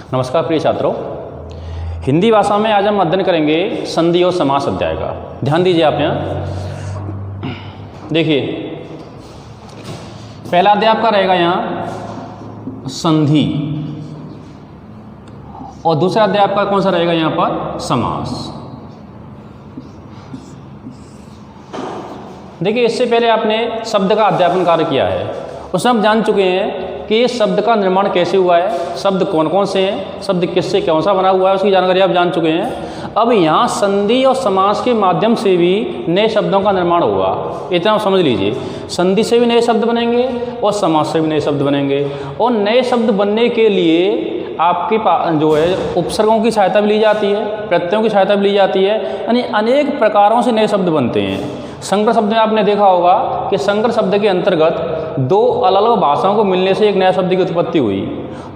नमस्कार प्रिय छात्रों, हिंदी भाषा में आज हम अध्ययन करेंगे संधि और समास अध्याय का। ध्यान दीजिए आप यहाँ देखिए, पहला अध्याय आपका रहेगा यहाँ संधि और दूसरा अध्याय आपका कौन सा रहेगा यहाँ पर समास। देखिए, इससे पहले आपने शब्द का अध्यापन कार्य किया है, उसमें हम जान चुके हैं कि ये शब्द का निर्माण कैसे हुआ है, शब्द कौन कौन से हैं, शब्द किससे कौन सा बना हुआ है, उसकी जानकारी आप जान चुके हैं। अब यहाँ संधि और समास के माध्यम से भी नए शब्दों का निर्माण होगा, इतना आप समझ लीजिए। संधि से भी नए शब्द बनेंगे और समास से भी नए शब्द बनेंगे, और नए शब्द बनने के लिए आपके पास जो है उपसर्गों की सहायता भी ली जाती है, प्रत्ययों की सहायता भी ली जाती है, यानी अनेक प्रकारों से नए शब्द बनते हैं। संकर शब्द में आपने देखा होगा कि संकर शब्द के अंतर्गत दो अलग अलग भाषाओं को मिलने से एक नया शब्द की उत्पत्ति हुई।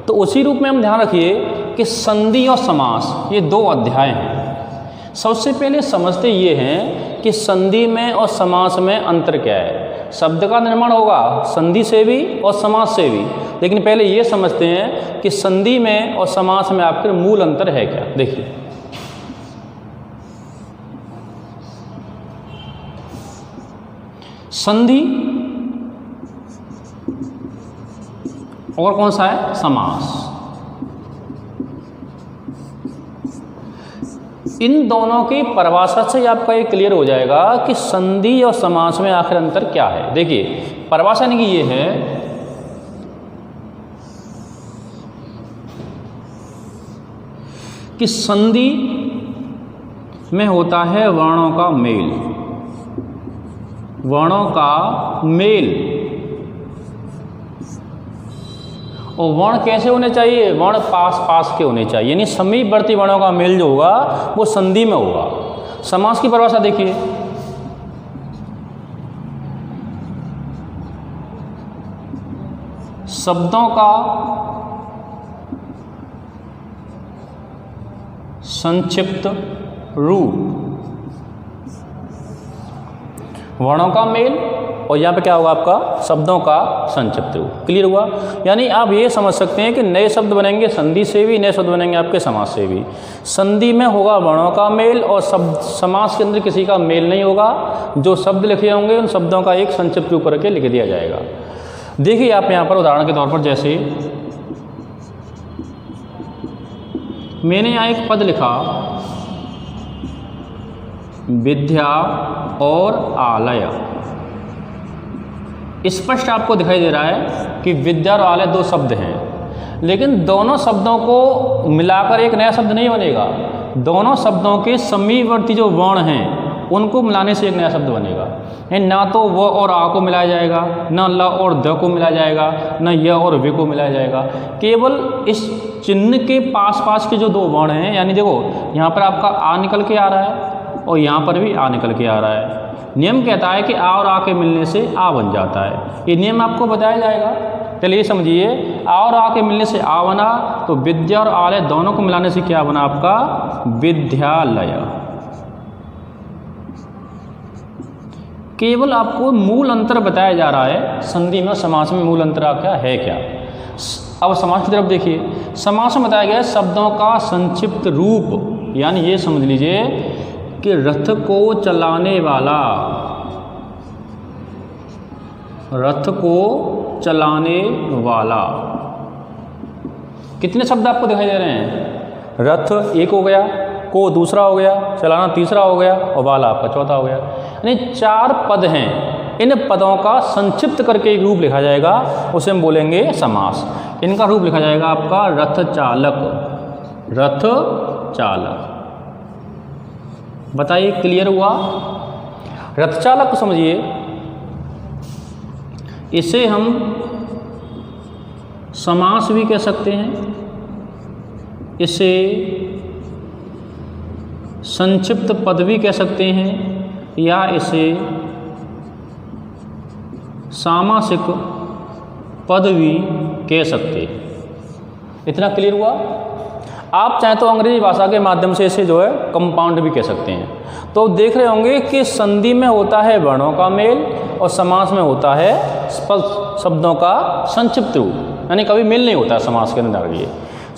तो उसी रूप में हम ध्यान रखिए कि संधि और समास ये दो अध्याय हैं। सबसे पहले समझते ये हैं कि संधि में और समास में अंतर क्या है। शब्द का निर्माण होगा संधि से भी और समास से भी, लेकिन पहले ये समझते हैं कि संधि में और समास में आपके मूल अंतर है क्या। देखिए, संधि और कौन सा है समास, इन दोनों की परिभाषा से आपका ये क्लियर हो जाएगा कि संधि और समास में आखिर अंतर क्या है। देखिए, परिभाषा की ये है कि संधि में होता है वर्णों का मेल, वर्णों का मेल। और वर्ण कैसे होने चाहिए, वर्ण पास पास के होने चाहिए, यानी समीपवर्ती वर्णों का मेल जो होगा वो संधि में होगा। समास की परिभाषा देखिए, शब्दों का संक्षिप्त रूप, वर्णों का मेल, और यहाँ पे क्या होगा आपका शब्दों का संक्षिप्त रूप। क्लियर हुआ। यानी आप ये समझ सकते हैं कि नए शब्द बनेंगे संधि से भी, नए शब्द बनेंगे आपके समास से भी। संधि में होगा वर्णों का मेल और समास के अंदर किसी का मेल नहीं होगा। जो शब्द लिखे होंगे उन शब्दों का एक संक्षिप्त रूप करके लिख दिया जाएगा। देखिए आप यहाँ पर उदाहरण के तौर पर, जैसे मैंने यहाँ एक पद लिखा विद्या और आलय। स्पष्ट आपको दिखाई दे रहा है कि विद्या और आलय दो शब्द हैं, लेकिन दोनों शब्दों को मिलाकर एक नया शब्द नहीं बनेगा। दोनों शब्दों के समीपवर्ती जो वर्ण हैं उनको मिलाने से एक नया शब्द बनेगा। ना तो व और आ को मिलाया जाएगा, न ल और द को मिलाया जाएगा, न य और वे को मिलाया जाएगा। केवल इस चिन्ह के पास पास के जो दो वर्ण हैं, यानी देखो यहाँ पर आपका आ निकल के आ रहा है और यहाँ पर भी आ निकल के आ रहा है। नियम कहता है कि आ और आ के मिलने से आ बन जाता है। ये नियम आपको बताया जाएगा। चलिए समझिए, आ और आ के मिलने से आ बना, तो विद्या और आलय दोनों को मिलाने से क्या बना आपका विद्यालय। केवल आपको मूल अंतर बताया जा रहा है, संधि में समास में मूल अंतर क्या है क्या। अब समास की तरफ देखिए, समास में बताया गया है शब्दों का संक्षिप्त रूप, यानी ये समझ लीजिए कि रथ को चलाने वाला, रथ को चलाने वाला। कितने शब्द आपको दिखाई दे रहे हैं, रथ एक हो गया, को दूसरा हो गया, चलाना तीसरा हो गया और वाला आपका चौथा हो गया। यानी चार पद हैं। इन पदों का संक्षिप्त करके एक रूप लिखा जाएगा, उसे हम बोलेंगे समास। इनका रूप लिखा जाएगा आपका रथ चालक, रथ चालक। बताइए क्लियर हुआ। रथ चालक को समझिए, इसे हम समास भी कह सकते हैं, इसे संक्षिप्त पद भी कह सकते हैं, या इसे सामासिक पद भी कह सकते हैं। इतना क्लियर हुआ। आप चाहे तो अंग्रेजी भाषा के माध्यम से इसे जो है कंपाउंड भी कह सकते हैं। तो देख रहे होंगे कि संधि में होता है वर्णों का मेल और समास में होता है शब्दों का संक्षिप्त रूप, यानी कभी मेल नहीं होता समास के अंदर। ये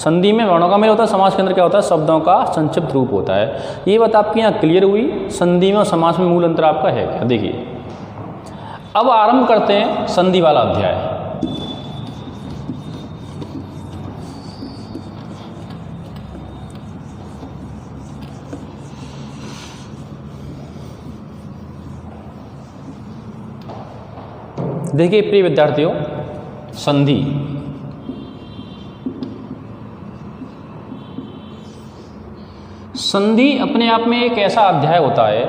संधि में वर्णों का मेल होता है, समास के अंदर क्या होता है, शब्दों का संक्षिप्त रूप होता है। ये बात आपकी यहाँ क्लियर हुई। संधि में और समास में मूल अंतर आपका है क्या? देखिए अब आरंभ करते हैं संधि वाला अध्याय। देखिए प्रिय विद्यार्थियों, संधि अपने आप में एक ऐसा अध्याय होता है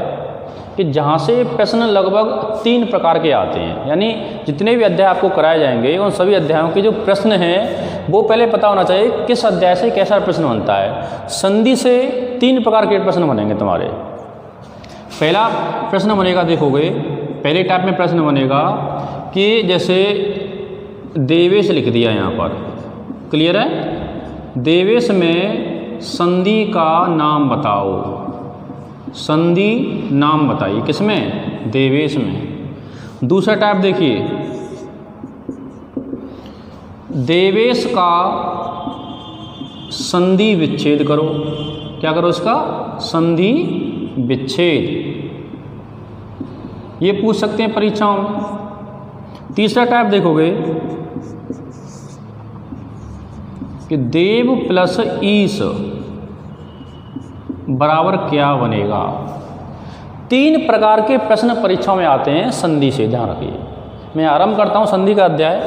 कि जहाँ से प्रश्न लगभग 3 प्रकार के आते हैं। यानी जितने भी अध्याय आपको कराए जाएंगे उन सभी अध्यायों के जो प्रश्न हैं वो पहले पता होना चाहिए किस अध्याय से कैसा प्रश्न बनता है। संधि से 3 प्रकार के प्रश्न बनेंगे तुम्हारे। पहला प्रश्न बनेगा, देखोगे पहले टाइप में प्रश्न बनेगा कि जैसे देवेश लिख दिया यहाँ पर, क्लियर है, देवेश में संधि का नाम बताओ। संधि नाम बताइए, किसमें, देवेश में। दूसरा टाइप देखिए, देवेश का संधि विच्छेद करो। क्या करो इसका, संधि विच्छेद। ये पूछ सकते हैं परीक्षाओं में। तीसरा टाइप देखोगे कि देव प्लस ईश बराबर क्या बनेगा। 3 प्रकार के प्रश्न परीक्षाओं में आते हैं संधि से, ध्यान रखिए। मैं आरंभ करता हूं संधि का अध्याय।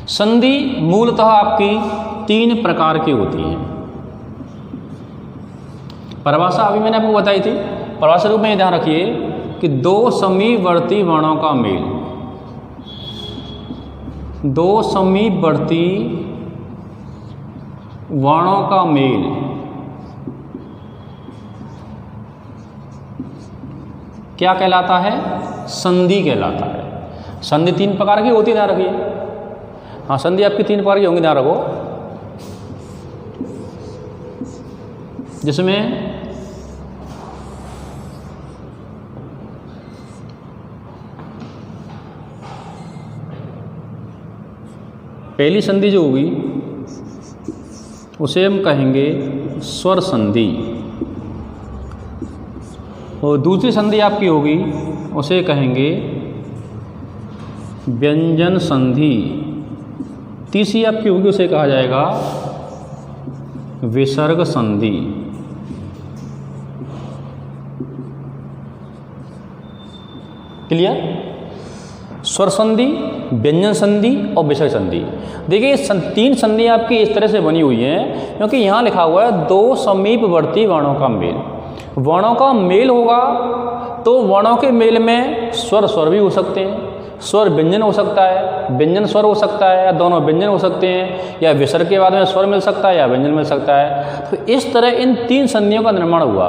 संधि मूलतः आपकी 3 प्रकार की होती है। परिभाषा अभी मैंने आपको बताई थी। परिभाषा रूप में ये ध्यान रखिए कि 2 समीपवर्ती वर्णों का मेल, 2 समीपवर्ती वर्णों का मेल क्या कहलाता है, संधि कहलाता है। संधि 3 प्रकार की होती है, ध्यान रखिए। हाँ, संधि आपकी 3 प्रकार की होंगी, ध्यान रखो। जिसमें पहली संधि जो होगी उसे हम कहेंगे स्वर संधि, और दूसरी संधि आपकी होगी उसे कहेंगे व्यंजन संधि। तीसरी आपकी होगी उसे कहा जाएगा विसर्ग संधि। क्लियर? स्वर संधि, व्यंजन संधि और विसर्ग संधि। देखिए 3 संधि आपकी इस तरह से बनी हुई हैं क्योंकि यहाँ लिखा हुआ है 2 समीपवर्ती वर्णों का मेल। वर्णों का मेल होगा तो वर्णों के मेल में स्वर भी हो सकते हैं, स्वर व्यंजन हो सकता है, व्यंजन स्वर हो सकता है, या दोनों व्यंजन हो सकते हैं, या विसर्ग के बाद में स्वर मिल सकता है या व्यंजन मिल सकता है। तो इस तरह इन 3 संधियों का निर्माण हुआ।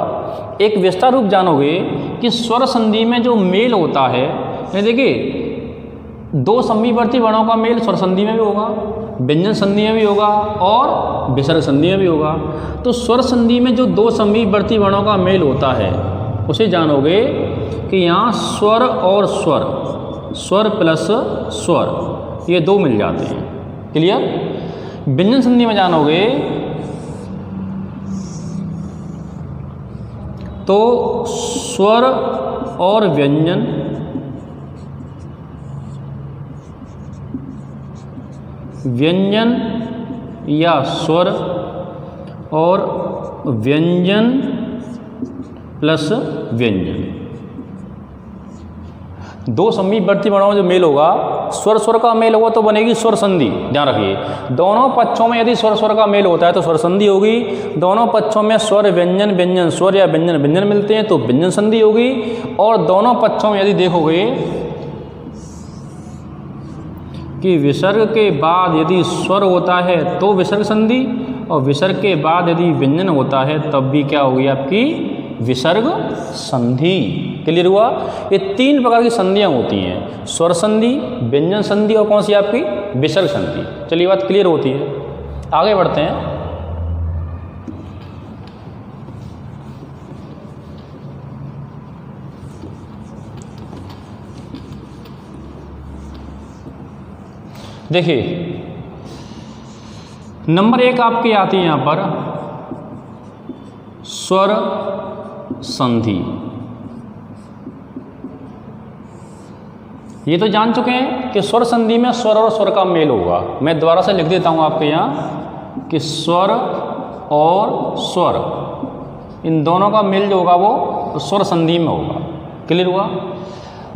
एक विस्तार रूप जानोगे कि स्वर संधि में जो मेल होता है, देखिए 2 समीपवर्ती वर्णों का मेल स्वर संधि में भी होगा, व्यंजन संधि में भी होगा और विसर्ग संधि में भी होगा। तो स्वर संधि में जो 2 समीपवर्ती वर्णों का मेल होता है उसे जानोगे कि यहाँ स्वर और स्वर, स्वर प्लस स्वर, ये 2 मिल जाते हैं। क्लियर? व्यंजन संधि में जानोगे तो स्वर और व्यंजन, व्यंजन या स्वर और व्यंजन प्लस व्यंजन, 2 समीपवर्ती वर्णों में जो मेल होगा, स्वर का मेल होगा तो बनेगी स्वर संधि। ध्यान रखिए, दोनों पक्षों में यदि स्वर का मेल होता है तो स्वर संधि होगी। दोनों पक्षों में स्वर व्यंजन स्वर या व्यंजन मिलते हैं तो व्यंजन संधि होगी। और दोनों पक्षों में यदि देखोगे कि विसर्ग के बाद यदि स्वर होता है तो विसर्ग संधि, और विसर्ग के बाद यदि व्यंजन होता है तब भी क्या होगी आपकी, विसर्ग संधि। क्लियर हुआ? ये 3 प्रकार की संधियां होती हैं, स्वर संधि, व्यंजन संधि और कौन सी आपकी, विसर्ग संधि। चलिए बात क्लियर होती है, आगे बढ़ते हैं। देखिए नंबर 1 आपकी आती है यहाँ पर स्वर संधि। ये तो जान चुके हैं कि स्वर संधि में स्वर और स्वर का मेल होगा। मैं दोबारा से लिख देता हूँ आपके यहाँ कि स्वर और स्वर इन दोनों का मेल जो होगा वो स्वर संधि में होगा। क्लियर हुआ?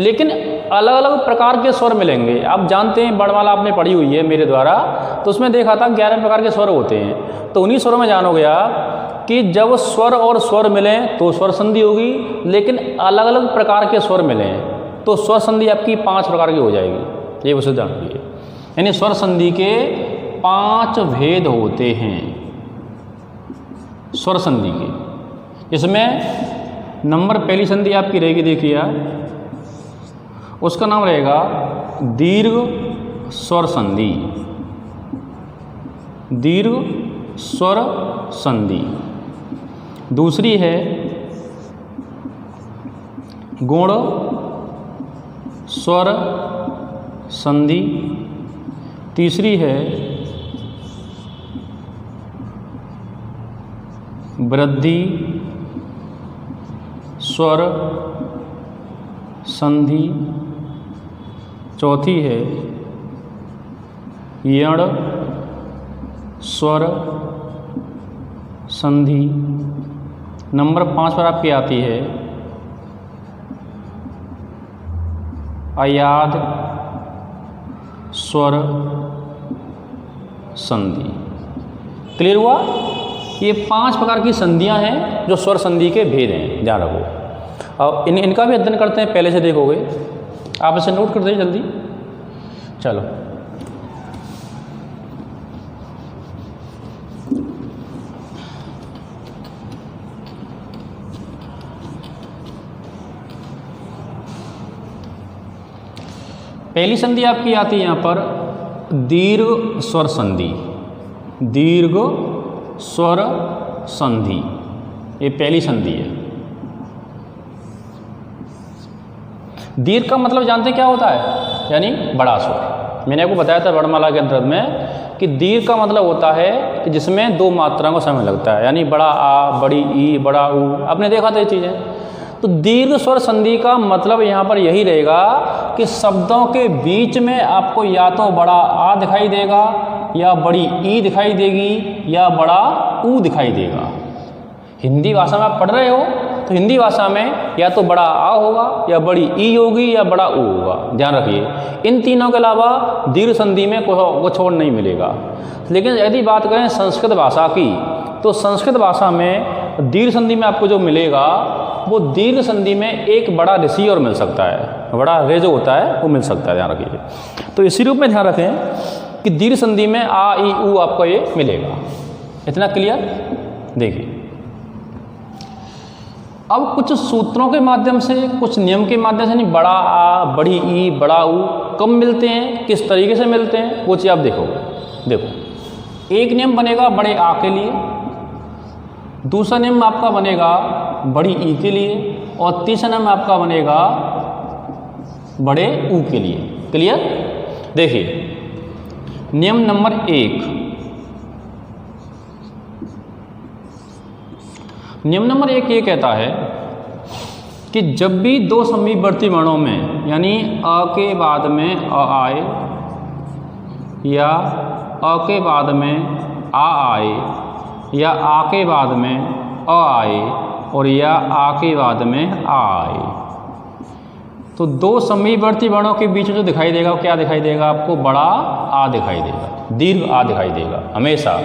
लेकिन अलग अलग प्रकार के स्वर मिलेंगे। आप जानते हैं वर्णमाला आपने पढ़ी हुई है मेरे द्वारा, तो उसमें देखा था 11 प्रकार के स्वर होते हैं। तो उन्हीं स्वरों में जानोगे आप कि जब स्वर और स्वर मिलें तो स्वर संधि होगी, लेकिन अलग अलग प्रकार के स्वर मिलें तो स्वर संधि आपकी 5 प्रकार की हो जाएगी। ये उसे जानिए, यानी स्वर संधि के 5 भेद होते हैं स्वर संधि के। इसमें नंबर पहली संधि आपकी रहेगी, देखिए आप, उसका नाम रहेगा दीर्घ स्वर संधि। दीर्घ स्वर संधि। दूसरी है गुण स्वर संधि। तीसरी है वृद्धि स्वर संधि। चौथी है यण स्वर संधि। नंबर 5 पर आपकी आती है अयाद स्वर संधि। क्लियर हुआ? ये 5 प्रकार की संधियां हैं जो स्वर संधि के भेद हैं, ध्यान रखो। और इनका भी अध्ययन करते हैं, पहले से देखोगे आप इसे नोट कर दीजिए जल्दी। चलो पहली संधि आपकी आती है यहाँ पर दीर्घ स्वर संधि। दीर्घ स्वर संधि ये पहली संधि है। दीर्घ का मतलब जानते क्या होता है? यानी बड़ा स्वर। मैंने आपको बताया था वर्णमाला के अंतर्गत में कि दीर्घ का मतलब होता है कि जिसमें 2 मात्राओं का समय लगता है, यानी बड़ा आ, बड़ी ई, बड़ा ऊ। आपने देखा था ये चीज़ें। तो दीर्घ स्वर संधि का मतलब यहाँ पर यही रहेगा कि शब्दों के बीच में आपको या तो बड़ा आ दिखाई देगा, या बड़ी ई दिखाई देगी, या बड़ा ऊ दिखाई देगा। हिंदी भाषा में आप पढ़ रहे हो तो हिंदी भाषा में या तो बड़ा आ होगा, या बड़ी ई होगी, या बड़ा ऊ होगा। ध्यान रखिए, इन तीनों के अलावा दीर्घ संधि में कुछ और नहीं मिलेगा। लेकिन यदि बात करें संस्कृत भाषा की, तो संस्कृत भाषा में दीर्घ संधि में आपको जो मिलेगा वो दीर्घ संधि में एक बड़ा ऋषि और मिल सकता है, बड़ा रे जो होता है वो मिल सकता है। ध्यान रखिए। तो इसी रूप में ध्यान रखें कि दीर्घ संधि में आ ई ऊ आपको ये मिलेगा। इतना क्लियर? देखिए अब कुछ सूत्रों के माध्यम से, कुछ नियम के माध्यम से, नहीं बड़ा आ, बड़ी ई, बड़ा ऊ कब मिलते हैं, किस तरीके से मिलते हैं, वो चीज़ आप देखो। एक नियम बनेगा बड़े आ के लिए, दूसरा नियम आपका बनेगा बड़ी ई के लिए, और तीसरा नियम आपका बनेगा बड़े ऊ के लिए। क्लियर? देखिए नियम नंबर 1। नियम नंबर 1 ये कहता है कि जब भी 2 समीपवर्ती वर्णों में, यानी अ के बाद में अ आए, या अ के बाद में आ आए, या आ के बाद में अ आए, और या आ के बाद में आ आए, तो 2 समीपवर्ती वर्णों के बीच में जो दिखाई देगा वो क्या दिखाई देगा आपको? बड़ा आ दिखाई देगा, दीर्घ आ दिखाई देगा हमेशा।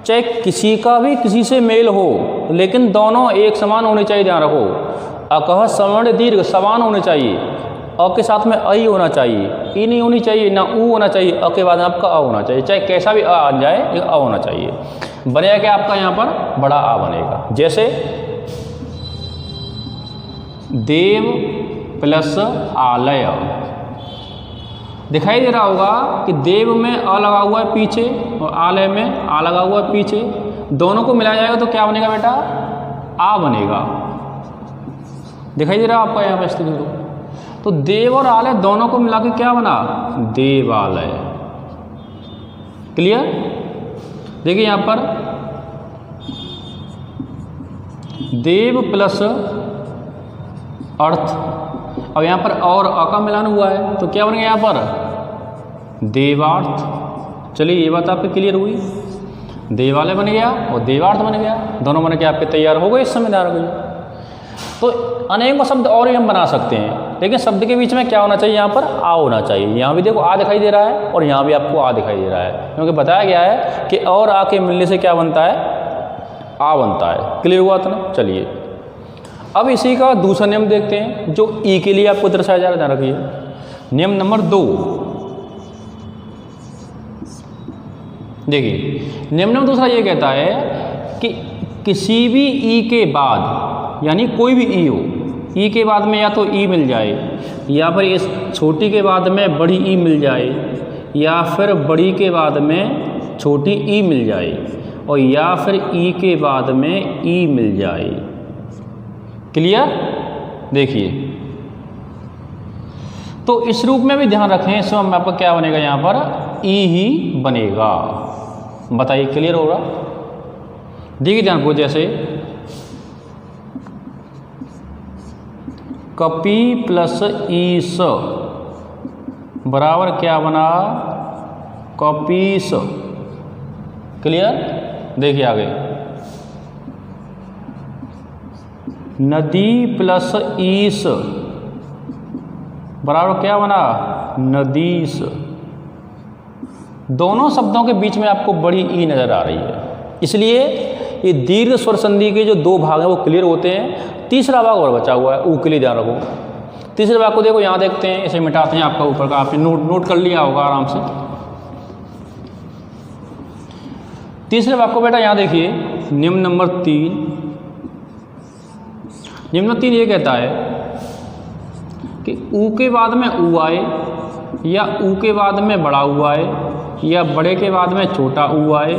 चाहे किसी का भी किसी से मेल हो, लेकिन दोनों एक समान होने चाहिए। ध्यान रखो, अकह सवर्ण दीर्घ समान होने चाहिए। अ के साथ में आई होना चाहिए, ई नहीं होनी चाहिए, ना ऊ होना चाहिए। अ के बाद में आपका अ होना चाहिए, चाहे कैसा भी आ जाए, एक अ होना चाहिए। बनेगा क्या आपका यहाँ पर? बड़ा आ बनेगा। जैसे देव प्लस आलय, दिखाई दे रहा होगा कि देव में अ लगा हुआ है पीछे, और आलय में आ लगा हुआ है पीछे। दोनों को मिलाया जाएगा तो क्या बनेगा बेटा? आ बनेगा। दिखाई दे रहा है आपका यहाँ पर स्थिति? तो देव और आलय दोनों को मिला के क्या बना? देवालय। क्लियर। देखिए यहाँ पर देव प्लस अर्थ, अब यहाँ पर और अ का मिलान हुआ है तो क्या बन गया यहाँ पर देवार्थ। चलिए ये बात आपकी क्लियर हुई, देवालय बन गया और देवार्थ बन गया, दोनों बन के आपके तैयार हो गए इस समय हो गई। तो अनेकों शब्द और ही हम बना सकते हैं, लेकिन शब्द के बीच में क्या होना चाहिए, यहाँ पर आ होना चाहिए। यहाँ भी देखो आ दिखाई दे रहा है और यहाँ भी आपको आ दिखाई दे रहा है, क्योंकि बताया गया है कि और आ के मिलने से क्या बनता है, आ बनता है। क्लियर हुआ था ना। चलिए अब इसी का दूसरा नियम देखते हैं जो ई के लिए आपको दर्शाया जा रहा है। रखिए नियम नंबर 2। देखिए नियम नंबर दूसरा ये कहता है कि किसी भी ई के बाद, यानी कोई भी ई हो, ई के बाद में या तो ई मिल जाए या फिर इस छोटी के बाद में बड़ी ई मिल जाए या फिर बड़ी के बाद में छोटी ई मिल जाए और या फिर ई के बाद में ई मिल जाए। क्लियर। देखिए तो इस रूप में भी ध्यान रखें, इसमें आपका क्या बनेगा, यहाँ पर ई ही बनेगा। बताइए क्लियर होगा। देखिए ध्यान को, जैसे कपि प्लस ईस बराबर क्या बना, कपीस। क्लियर। देखिए आगे नदी प्लस ईस बराबर क्या बना, नदीस। दोनों शब्दों के बीच में आपको बड़ी ई नजर आ रही है, इसलिए ये दीर्घ स्वर संधि के जो 2 भाग हैं वो क्लियर होते हैं। तीसरा भाग और बचा हुआ है, ऊ के लिए ध्यान रखो। तीसरे भाग को देखो, यहाँ देखते हैं, इसे मिटाते हैं। आपका ऊपर का आपने नोट कर लिया होगा आराम से। तीसरे भाग को बेटा यहाँ देखिए, नियम नंबर 3। नियम नंबर 3 ये कहता है कि ऊ के बाद में ऊ आए या ऊ के बाद में बड़ा ऊ आए या बड़े के बाद में छोटा ऊ आए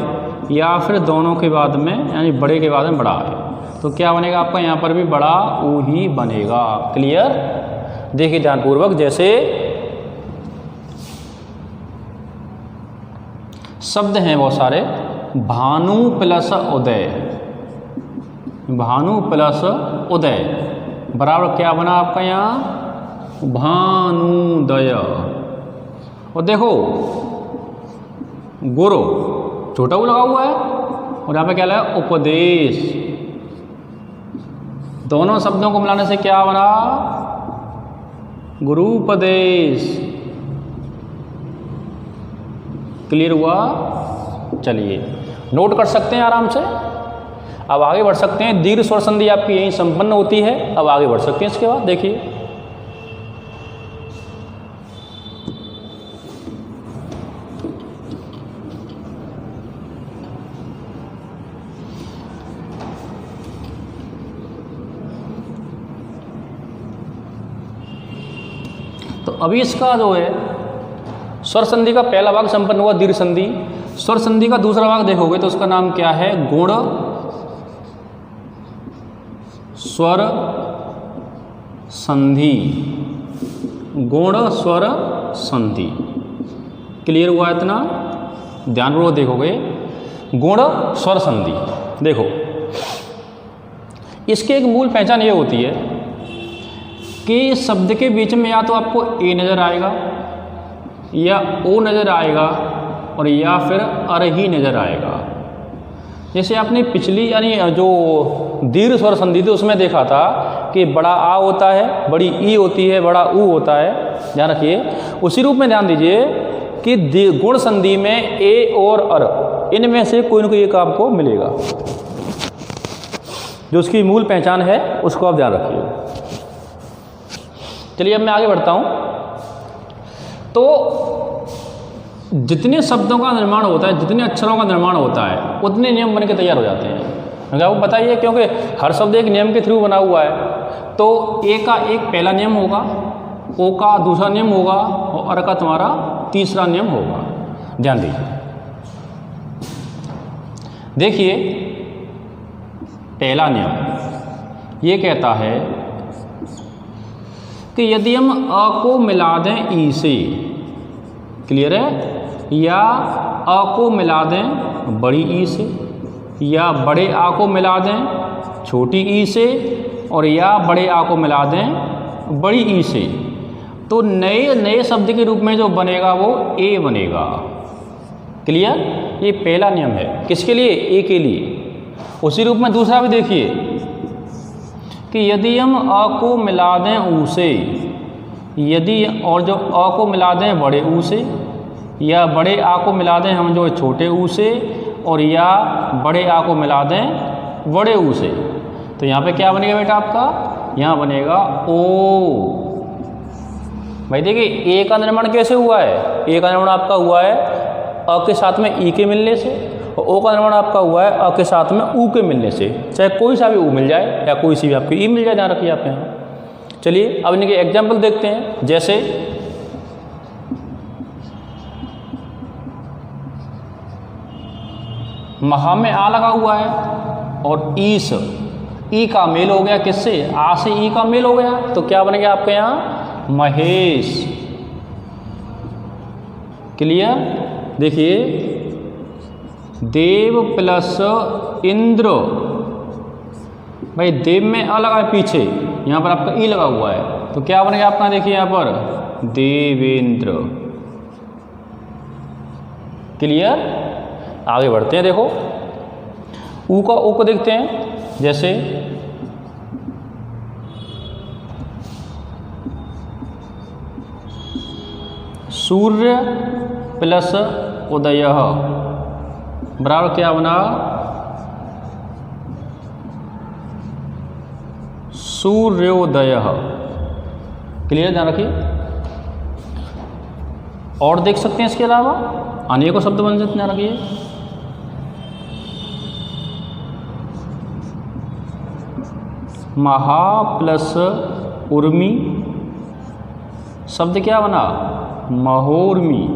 या फिर दोनों के बाद में, यानी बड़े के बाद में बड़ा आए, तो क्या बनेगा आपका, यहाँ पर भी बड़ा ऊ ही बनेगा। क्लियर। देखिए ध्यानपूर्वक, जैसे शब्द हैं बहुत सारे, भानु प्लस उदय, भानु प्लस उदय बराबर क्या बना आपका यहाँ, भानुदय। और देखो गुरु छोटा ऊ लगा हुआ है और यहाँ पे क्या लगा, उपदेश। दोनों शब्दों को मिलाने से क्या बना, गुरुपदेश। क्लियर हुआ। चलिए नोट कर सकते हैं आराम से। अब आगे बढ़ सकते हैं। दीर्घ स्वर संधि आपकी यहीं संपन्न होती है। अब आगे बढ़ सकते हैं इसके बाद। देखिए तो अभी इसका जो है स्वर संधि का पहला भाग संपन्न हुआ, दीर्घ संधि। स्वर संधि का दूसरा भाग देखोगे तो उसका नाम क्या है, गुण स्वर संधि, गुण स्वर संधि। क्लियर हुआ इतना, ध्यानपूर्वक देखोगे। गुण स्वर संधि, देखो इसकी एक मूल पहचान ये होती है कि शब्द के बीच में या तो आपको ए नज़र आएगा या ओ नज़र आएगा और या फिर अर ही नज़र आएगा। जैसे आपने पिछली यानी जो दीर्घ स्वर संधि थी उसमें देखा था कि बड़ा आ होता है, बड़ी ई होती है, बड़ा ऊ होता है। ध्यान रखिए। उसी रूप में ध्यान दीजिए कि गुण संधि में ए और अर, इनमें से कोई ना कोई एक आपको मिलेगा। जो उसकी मूल पहचान है उसको आप ध्यान रखिए। चलिए अब मैं आगे बढ़ता हूँ। तो जितने शब्दों का निर्माण होता है, जितने अक्षरों का निर्माण होता है, उतने नियम बन के तैयार हो जाते हैं। क्योंकि आपको बताइए, क्योंकि हर शब्द एक नियम के थ्रू बना हुआ है। तो ए का एक पहला नियम होगा, ओ का दूसरा नियम होगा और अर का तुम्हारा तीसरा नियम होगा। ध्यान दीजिए। देखिए पहला नियम ये कहता है कि यदि हम अ को मिला दें ई से, क्लियर है, या अ को मिला दें बड़ी ई से, या बड़े आ को मिला दें छोटी ई से, और या बड़े आ को मिला दें बड़ी ई से, तो नए नए शब्द के रूप में जो बनेगा वो ए बनेगा। क्लियर? ये पहला नियम है। किसके लिए? ए के लिए। उसी रूप में दूसरा भी देखिए कि यदि हम अ को मिला दें ऊ से, यदि और जो अ को मिला दें बड़े ऊ से, या बड़े आ को मिला दें हम जो छोटे ऊ से, और या बड़े आ को मिला दें बड़े ऊ से, तो यहाँ पे क्या बनेगा बेटा आपका? यहाँ बनेगा ओ। भाई देखिए ए का निर्माण कैसे हुआ है? ए का निर्माण आपका हुआ है अ के साथ में ई के मिलने से, और ओ का निर्माण आपका हुआ है अ के साथ में ऊ के मिलने से। चाहे कोई सा भी ऊ मिल जाए या कोई सी भी आपकी ई मिल जाए, ध्यान रखिए आप यहाँ। चलिए अब इनके एग्जाम्पल देखते हैं। जैसे महा में आ लगा हुआ है, और ईस, ई का मेल हो गया किससे? आ से ई का मेल हो गया, तो क्या बनेगा आपके यहाँ? महेश। क्लियर? देखिए देव प्लस इंद्र, भाई देव में अ लगा है पीछे, यहाँ पर आपका ई लगा हुआ है, तो क्या बनेगा आपका? देखिए यहाँ पर देवेंद्र। क्लियर? आगे बढ़ते हैं। देखो ऊ को देखते हैं। जैसे सूर्य प्लस उदय बराबर क्या बना? सूर्योदय। क्लियर? ध्यान रखिए। और देख सकते हैं इसके अलावा अनेकों शब्द बन सकते हैं, ध्यान रखिए। महा प्लस उर्मी, शब्द क्या बना? महोर्मी।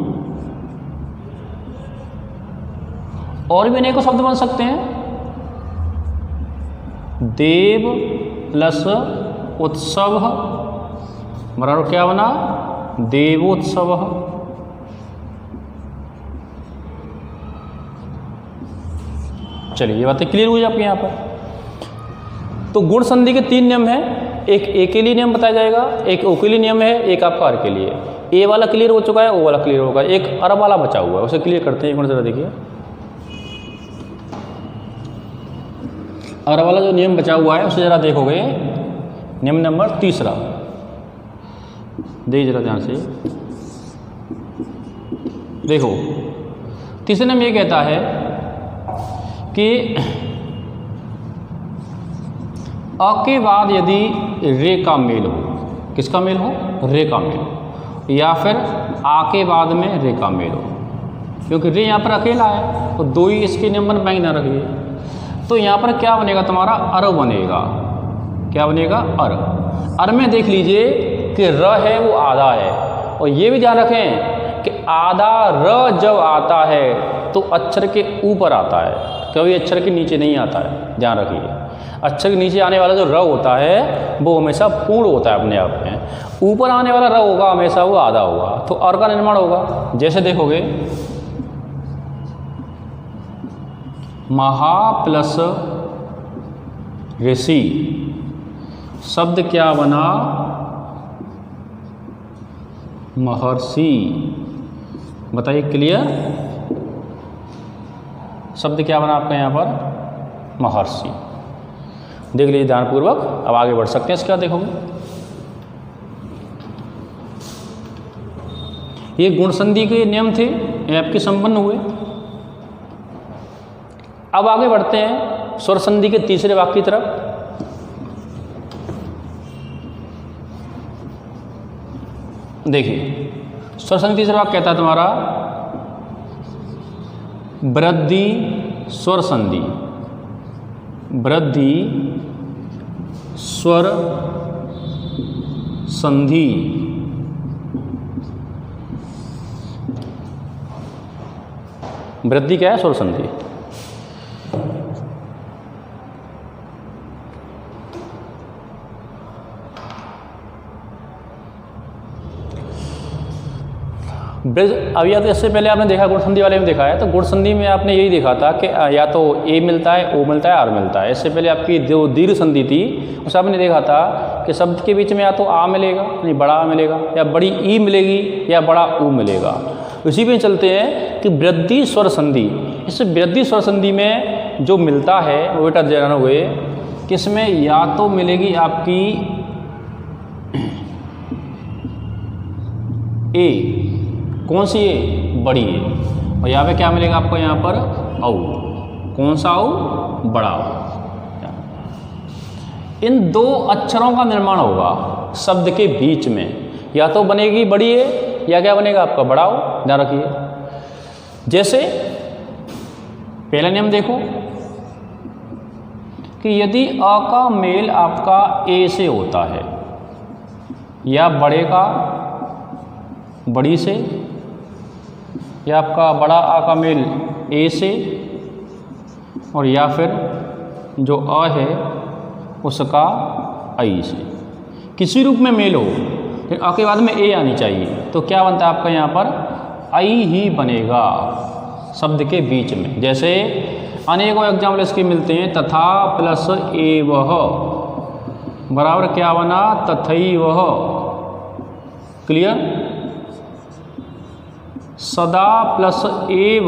और भी अनेकों शब्द बन सकते हैं। देव प्लस उत्सव बराबर क्या बना? देवोत्सव। चलिए ये बातें क्लियर हुई आपके यहाँ पर। तो गुण संधि के 3 नियम हैं। एक ए के लिए नियम बताया जाएगा, एक ओ के लिए नियम है, एक आपका आर के लिए। ए वाला क्लियर हो चुका है, ओ वाला क्लियर होगा, एक अर वाला बचा हुआ है, उसे क्लियर करते हैं। एक मिनट जरा देखिए, अर वाला जो नियम बचा हुआ है उसे जरा देखोगे। नियम नंबर 3 देखिए जरा ध्यान से। देखो तीसरे नियम ये कहता है कि अ के बाद यदि रे का मेल हो, किसका मेल हो? रे का मेल हो, या फिर आ के बाद में रे का मेल हो, क्योंकि रे यहाँ पर अकेला है तो 2 ही इसके नियम बन पाएंगे, ना रखिए। तो यहाँ पर क्या बनेगा तुम्हारा? अर बनेगा। क्या बनेगा? अर। अर में देख लीजिए कि र है वो आधा है, और ये भी ध्यान रखें कि आधा र जब आता है तो अक्षर के ऊपर आता है, कभी अक्षर के नीचे नहीं आता है, ध्यान रखिए। अक्षर के नीचे आने वाला जो र होता है वो हमेशा पूर्ण होता है अपने आप में, ऊपर आने वाला र होगा हमेशा वो आधा होगा, तो अर का निर्माण होगा। जैसे देखोगे महा प्लस ऋषि, शब्द क्या बना? महर्षि। बताइए क्लियर? शब्द क्या बना आपका यहाँ पर? महर्षि। देख लीजिए ध्यानपूर्वक। अब आगे बढ़ सकते हैं। इसका देखोगे ये गुण संधि के नियम थे, ये आपके संपन्न हुए। अब आगे बढ़ते हैं स्वर संधि के तीसरे वाक्य की तरफ। देखिए स्वर संधि तीसरा वाक्य कहता है तुम्हारा वृद्धि स्वर संधि, वृद्धि स्वर संधि। वृद्धि क्या है? स्वर संधि। अभी या तो इससे पहले आपने देखा गुण संधि वाले में देखा है, तो गुण संधि में आपने यही देखा था कि या तो ए मिलता है, ओ मिलता है, आर मिलता है। इससे पहले आपकी जो दीर्घ संधि थी उसे आपने देखा था कि शब्द के बीच में या तो आ मिलेगा यानी बड़ा आ मिलेगा, या बड़ी ई मिलेगी, या बड़ा ऊ मिलेगा। उसी पे चलते हैं कि वृद्धि स्वर संधि। इस वृद्धि स्वर संधि में जो मिलता है वो बेटा जान हुए कि इसमें या तो मिलेगी आपकी ए, कौन सी ए, बड़ी ए, और यहाँ पे क्या मिलेगा आपको, यहाँ पर औ, कौन सा औ, बड़ा औ। इन दो अक्षरों का निर्माण होगा शब्द के बीच में, या तो बनेगी बड़ी ए या क्या बनेगा आपका बड़ा औ। ध्यान रखिए। जैसे पहला नियम देखो कि यदि अ का मेल आपका ए से होता है, या बड़े का बड़ी से, या आपका बड़ा आ का मेल ए से, और या फिर जो अ है उसका आई से, किसी रूप में मेल हो, फिर अ के बाद में ए आनी चाहिए, तो क्या बनता है आपका यहाँ पर आई ही बनेगा शब्द के बीच में। जैसे अनेकों एग्जाम्पल इसके मिलते हैं, तथा प्लस ए वह बराबर क्या बना, तथई वह। क्लियर। सदा प्लस एव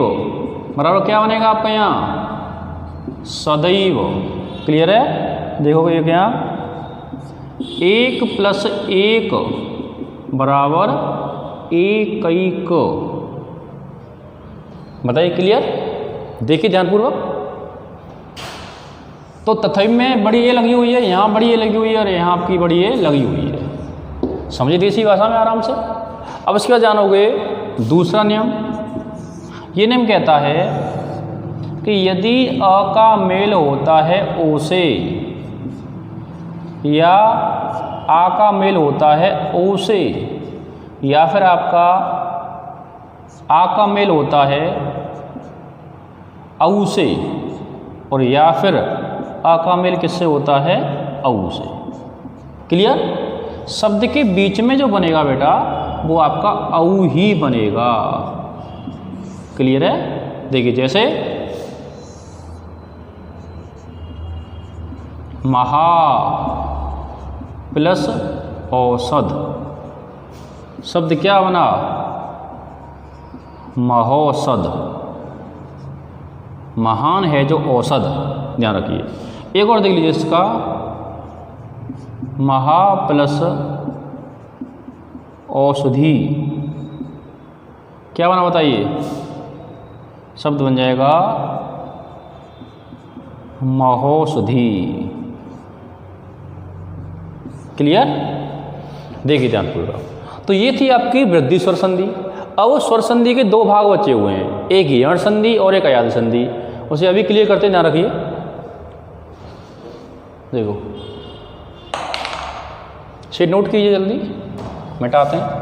बराबर क्या बनेगा आपका यहाँ, सदैव। क्लियर है। देखोगे ये क्या, एक प्लस एक बराबर एकैक। बताइए। क्लियर। देखिए ध्यानपूर्वक। तो तथई में बड़ी ए लगी हुई है, यहाँ बड़ी ए लगी हुई है, और यहाँ आपकी बड़ी ए लगी हुई है। समझिए देसी भाषा में आराम से। अब इसके बाद जानोगे दूसरा नियम। ये नियम कहता है कि यदि अ का मेल होता है ओ से, या आ का मेल होता है ओ से, या फिर आपका आ का मेल होता है औ से, और या फिर आ का मेल किससे होता है, औ से। क्लियर। शब्द के बीच में जो बनेगा बेटा वो आपका औ ही बनेगा। क्लियर है। देखिए जैसे महा प्लस औषध, शब्द क्या बना, महौषध। महान है जो औषध। ध्यान रखिए। एक और देख लीजिए इसका, महा प्लस औषधि क्या बना बताइए, शब्द बन जाएगा महौषधि। क्लियर। देखिए ध्यानपूर्वक। तो ये थी आपकी वृद्धि स्वर संधि। अब स्वर संधि के दो भाग बचे हुए हैं, एक यण संधि और एक अयाद संधि। उसे अभी क्लियर करते ध्यान रखिए। देखो इसे नोट कीजिए, जल्दी मिटाते हैं।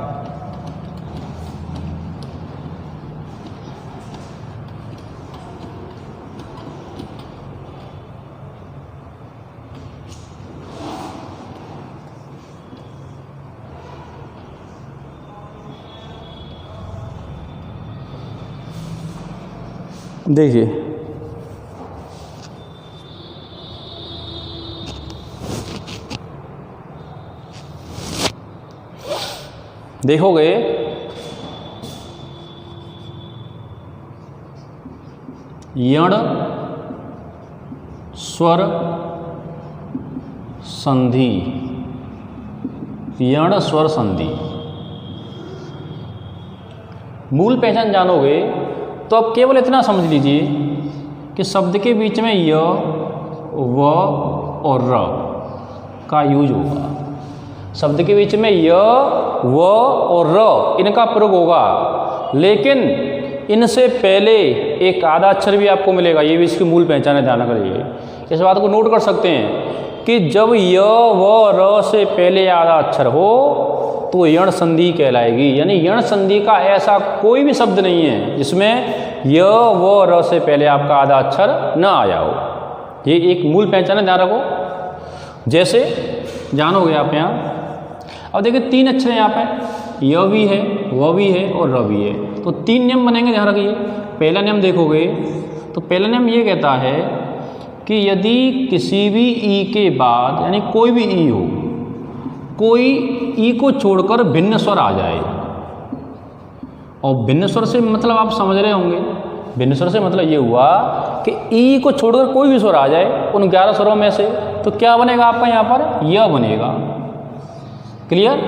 देखिए देखोगे यण स्वर संधि, यण स्वर संधि। मूल पहचान जानोगे तो अब केवल इतना समझ लीजिए कि शब्द के बीच में य, व और र का यूज होगा। शब्द के बीच में य, व और र इनका प्रयोग होगा, लेकिन इनसे पहले एक आधा अक्षर भी आपको मिलेगा। ये भी इसकी मूल पहचान है, ध्यान करिए। इस बात को नोट कर सकते हैं कि जब य, व, र से पहले आधा अक्षर हो तो यण संधि कहलाएगी। यानी यण संधि का ऐसा कोई भी शब्द नहीं है जिसमें य, व, र से पहले आपका आधा अक्षर न आया हो। ये एक मूल पहचान है, ध्यान रखो। जैसे जानोगे आप यहाँ, अब देखिए तीन अक्षर यहाँ पे, य भी है, व भी है और र भी है। तो 3 नियम बनेंगे, ध्यान रखिए। पहला नियम देखोगे तो पहला नियम ये कहता है कि यदि किसी भी ई के बाद, यानी कोई भी ई हो, कोई ई को छोड़कर भिन्न स्वर आ जाए, और भिन्न स्वर से मतलब आप समझ रहे होंगे, भिन्न स्वर से मतलब ये हुआ कि ई को छोड़कर कोई भी स्वर आ जाए उन 11 स्वरों में से, तो क्या बनेगा आपका यहाँ पर? य बनेगा। क्लियर?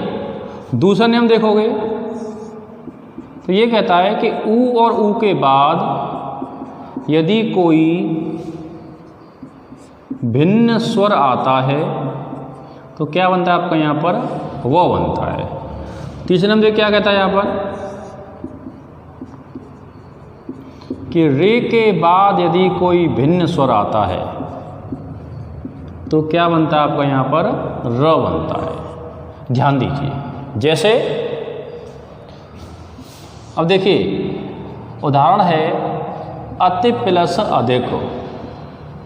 दूसरा नियम देखोगे तो ये कहता है कि ऊ और ऊ के बाद यदि कोई भिन्न स्वर आता है तो क्या बनता है आपका यहाँ पर? व बनता है। तीसरे नियम देखिए क्या कहता है यहाँ पर कि रे के बाद यदि कोई भिन्न स्वर आता है तो क्या बनता है आपका यहाँ पर? र बनता है। ध्यान दीजिए, जैसे अब देखिए उदाहरण है अति प्लस अधिक,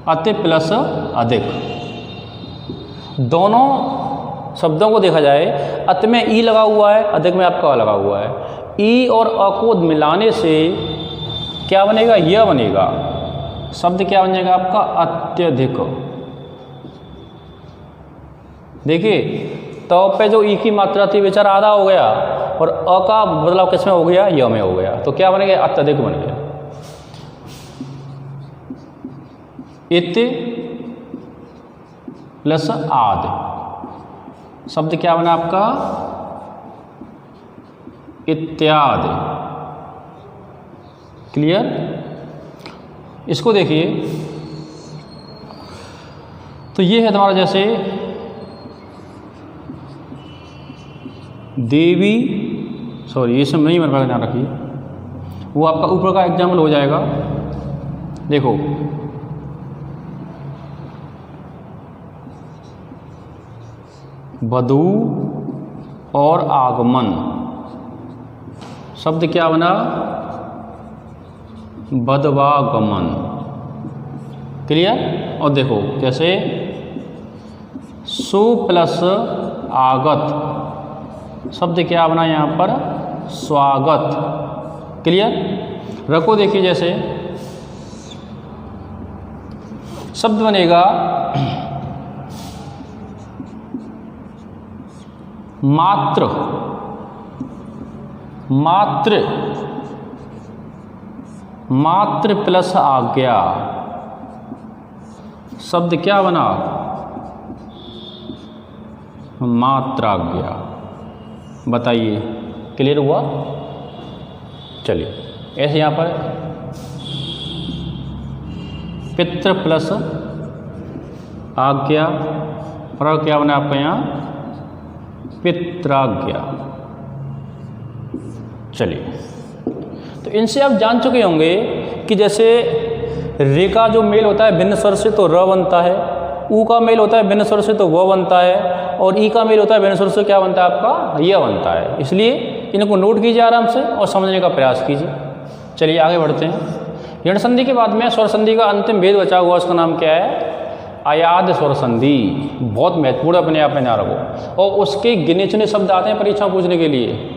अति प्लस अधिक। दोनों शब्दों को देखा जाए, अति में ई लगा हुआ है, अधिक में आपका अ लगा हुआ है। ई और अ को मिलाने से क्या बनेगा? यह बनेगा। शब्द क्या बन जाएगा आपका? अत्यधिक। देखिए तो पे जो ई की मात्रा थी बेचारा आधा हो गया, और अ का बदलाव किस में हो गया? य में हो गया। तो क्या बनेगा? अत्यधिक बन गया। इत्य प्लस आद, शब्द क्या बना आपका? इत्यादि। क्लियर? इसको देखिए तो ये है तुम्हारा जैसे देवी, सॉरी ये सब नहीं बन पाएगा, ध्यान रखिए, वो आपका ऊपर का एग्जाम्पल हो जाएगा। देखो वधू और आगमन, शब्द क्या बना? वधवागमन। क्लियर? और देखो कैसे सु प्लस आगत, शब्द क्या बना यहाँ पर? स्वागत। क्लियर? रखो देखिए जैसे शब्द बनेगा मात्र, मात्र, मात्र प्लस आज्ञा, शब्द क्या बना? मात्राज्ञा। बताइए क्लियर हुआ? चलिए ऐसे यहाँ पर पितृ प्लस आज्ञा, और क्या बना आपका यहाँ? पित्राज्ञा। चलिए तो इनसे आप जान चुके होंगे कि जैसे रे का जो मेल होता है भिन्न स्वर से तो र बनता है, ऊ का मेल होता है भिन्न स्वर से तो व बनता है, और ई का मेल होता है भिन्न स्वर से क्या बनता है आपका? य बनता है। इसलिए इनको नोट कीजिए आराम से और समझने का प्रयास कीजिए। चलिए आगे बढ़ते हैं। यण संधि के बाद में स्वर संधि का अंतिम भेद बचा हुआ, उसका नाम क्या है? अयाद स्वर संधि। बहुत महत्वपूर्ण अपने आप में ध्यान रखो, और उसके गिने चुने शब्द आते हैं परीक्षा पूछने के लिए।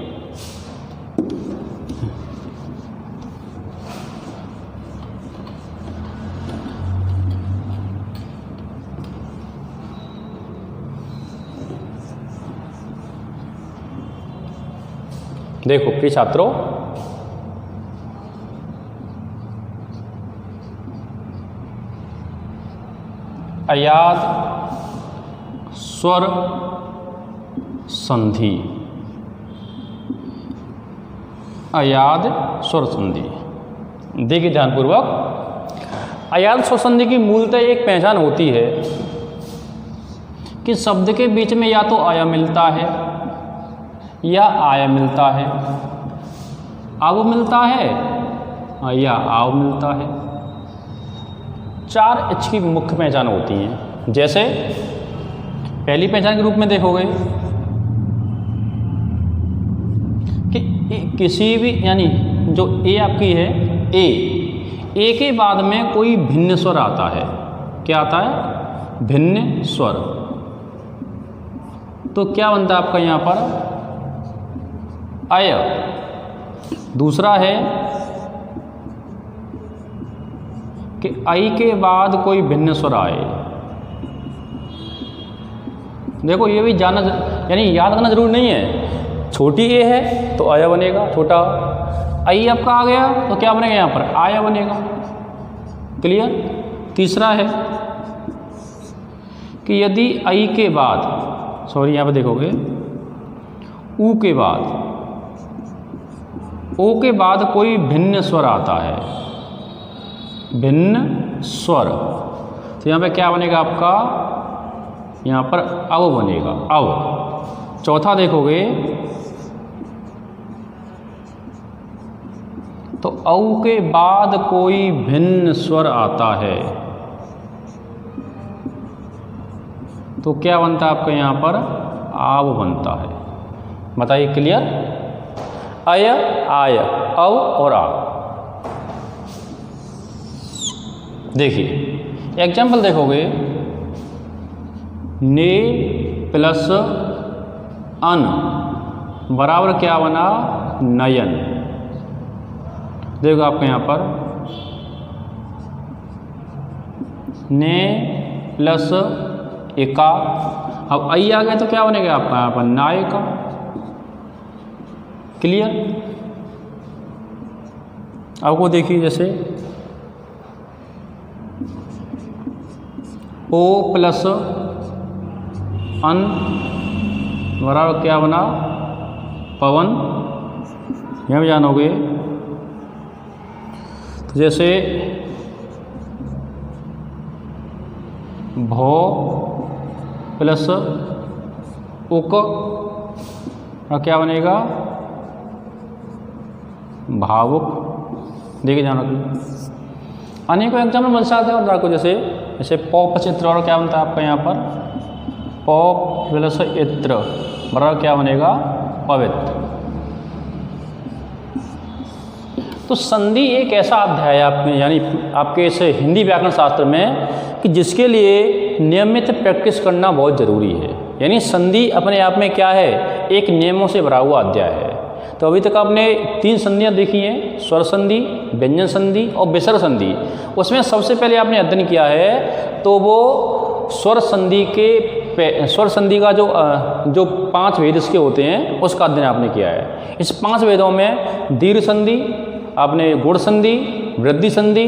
देखो प्रिय छात्रों, अयाद स्वर संधि, अयाद स्वर संधि। देखिए ध्यानपूर्वक, अयाद स्वर संधि की मूलतः एक पहचान होती है कि शब्द के बीच में या तो आया मिलता है या आया मिलता है, अब मिलता है या आव मिलता है। 4 इसकी मुख्य पहचान होती हैं। जैसे पहली पहचान के रूप में देखोगे कि किसी भी, यानी जो ए आपकी है, ए के बाद में कोई भिन्न स्वर आता है। क्या आता है? भिन्न स्वर। तो क्या बनता है आपका यहाँ पर? अय। दूसरा है कि आई के बाद कोई भिन्न स्वर आए। देखो ये भी जानना यानी याद करना जरूरी नहीं है। छोटी ए है तो आया बनेगा, छोटा आई आपका आ गया तो क्या बनेगा यहाँ पर आया बनेगा। क्लियर। तीसरा है कि यदि आई के बाद, सॉरी यहाँ पे देखोगे ऊ के बाद, ओ के बाद कोई भिन्न स्वर आता है, भिन्न स्वर, तो यहाँ पे क्या बनेगा आपका, यहाँ पर अव बनेगा, अव। चौथा देखोगे तो औ के बाद कोई भिन्न स्वर आता है तो क्या बनता है आपका यहाँ पर आव बनता है। बताइए क्लियर। अय, आय, अव और आव। देखिए एग्जाम्पल देखोगे, ने प्लस अन बराबर क्या बना, नयन। देखो आपके यहाँ पर ने प्लस एका, अब आई आ गया तो क्या बनेगा आपका यहाँ पर नायका। क्लियर। अब को देखिए जैसे ओ प्लस अन बराबर क्या बना, पवन। यहाँ भी जानोगे तो जैसे भौ प्लस उक और क्या बनेगा भावुक। देखिए जानो कि अनेकों एग्जाम्पल बन सकते हैं। और जैसे पौ पचित्र और क्या बनता है आपका यहाँ पर पौ प्लस इत्र बराबर क्या बनेगा पवित्र। तो संधि एक ऐसा अध्याय है आपके यानी आपके इस हिंदी व्याकरण शास्त्र में कि जिसके लिए नियमित प्रैक्टिस करना बहुत ज़रूरी है। यानी संधि अपने आप में क्या है, एक नियमों से भरा हुआ अध्याय है। तो अभी तक आपने 3 संधियाँ देखी हैं, स्वर संधि, व्यंजन संधि और विसर्ग संधि। उसमें सबसे पहले आपने अध्ययन किया है तो वो स्वर संधि का जो 5 भेद इसके होते हैं उसका अध्ययन आपने किया है। इस 5 भेदों में दीर्घ संधि, आपने गुण संधि, वृद्धि संधि,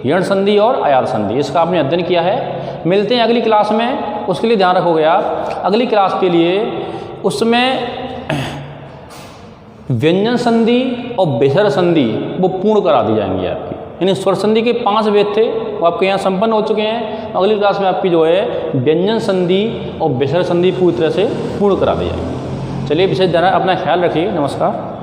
यण संधि और अयार संधि, इसका आपने अध्ययन किया है। मिलते हैं अगली क्लास में, उसके लिए ध्यान रखोगे आप अगली क्लास के लिए। उसमें व्यंजन संधि और विसर्ग संधि वो पूर्ण करा दी जाएंगी आपकी। यानी स्वर संधि के 5 भेद थे वो आपके यहाँ संपन्न हो चुके हैं। अगली क्लास में आपकी जो है व्यंजन संधि और विसर्ग संधि पूरी तरह से पूर्ण करा दी जाएंगी। चलिए विशेष ध्यान, अपना ख्याल रखिए। नमस्कार।